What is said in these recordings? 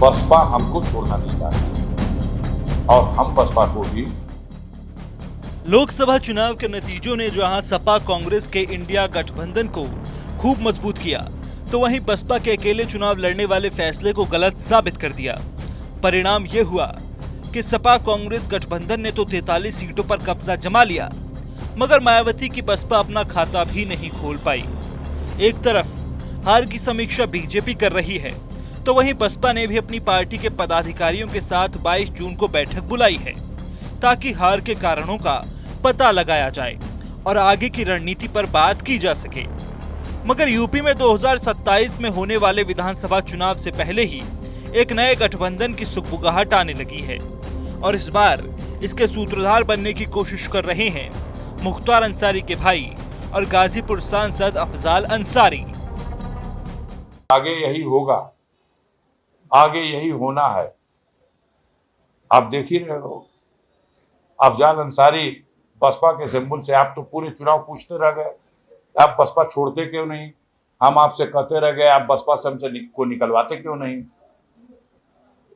बसपा हमको छोड़ना नहीं चाहती और हम बसपा को भी। लोकसभा चुनाव के नतीजों ने जहां सपा कांग्रेस के इंडिया गठबंधन को खूब मजबूत किया, तो वहीं बसपा के अकेले चुनाव लड़ने वाले फैसले को गलत साबित कर दिया। परिणाम यह हुआ कि सपा कांग्रेस गठबंधन ने तो 43 सीटों पर कब्जा जमा लिया, मगर मायावती की बसपा अपना खाता भी नहीं खोल पाई। एक तरफ हार की समीक्षा बीजेपी कर रही है, तो वहीं बसपा ने भी अपनी पार्टी के पदाधिकारियों के साथ 22 जून को बैठक बुलाई है, ताकि हार के कारणों का पता लगाया जाए और आगे की रणनीति पर बात की जा सके। मगर यूपी में 2027 में होने वाले विधानसभा चुनाव से पहले ही एक नए गठबंधन की सुगबुगाहट आने लगी है और इस बार इसके सूत्रधार बनने की कोशिश कर रहे हैं मुख्तार अंसारी के भाई और गाजीपुर सांसद अफजाल अंसारी। आगे यही होगा, आगे यही होना है। आप देख ही रहे हो, अफजाल अंसारी बसपा के सिंबल से आप तो पूरे चुनाव पूछते रह गए, आप बसपा छोड़ते क्यों नहीं। हम आपसे कहते रह गए, आप बसपा से हमसे को निकलवाते क्यों नहीं।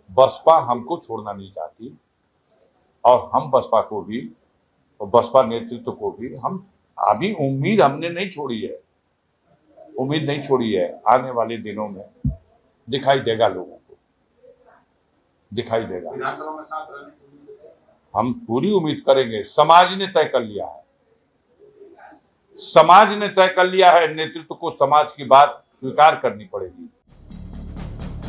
बसपा हमको छोड़ना नहीं चाहती और हम बसपा को भी और बसपा नेतृत्व को भी हम अभी उम्मीद हमने नहीं छोड़ी है, उम्मीद नहीं छोड़ी है। आने वाले दिनों में दिखाई देगा, लोगों को दिखाई देगा। हम पूरी उम्मीद करेंगे। समाज ने तय कर लिया है, समाज ने तय कर लिया है, नेतृत्व को समाज की बात स्वीकार करनी पड़ेगी।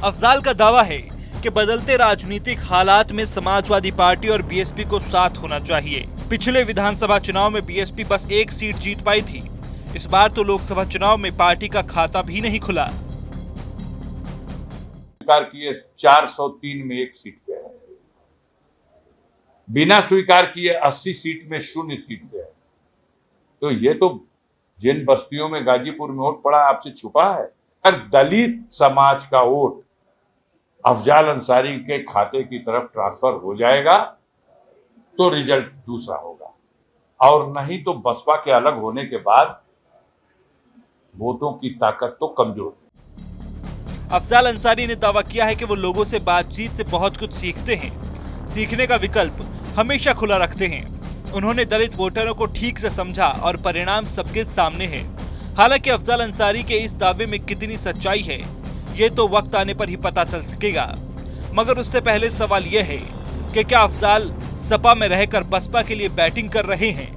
अफजाल का दावा है कि बदलते राजनीतिक हालात में समाजवादी पार्टी और बीएसपी को साथ होना चाहिए। पिछले विधानसभा चुनाव में बीएसपी बस 1 सीट जीत पाई थी, इस बार तो लोकसभा चुनाव में पार्टी का खाता भी नहीं खुला। स्वीकार किए 403 में 1 सीट पे है, बिना स्वीकार किए 80 सीट में 0 सीट पे है। तो ये तो जिन बस्तियों में गाजीपुर में वोट पड़ा आपसे छुपा है। अगर दलित समाज का वोट अफजाल अंसारी के खाते की तरफ ट्रांसफर हो जाएगा तो रिजल्ट दूसरा होगा, और नहीं तो बसपा के अलग होने के बाद वोटों की ताकत तो कमजोर है। अफजाल अंसारी ने दावा किया है कि वो लोगों से बातचीत से बहुत कुछ सीखते हैं, सीखने का विकल्प हमेशा खुला रखते हैं। उन्होंने दलित वोटरों को ठीक से समझा और परिणाम सबके सामने है। हालांकि अफजाल अंसारी के इस दावे में कितनी सच्चाई है, ये तो वक्त आने पर ही पता चल सकेगा। मगर उससे पहले सवाल यह है कि क्या अफजाल सपा में रहकर बसपा के लिए बैटिंग कर रहे हैं।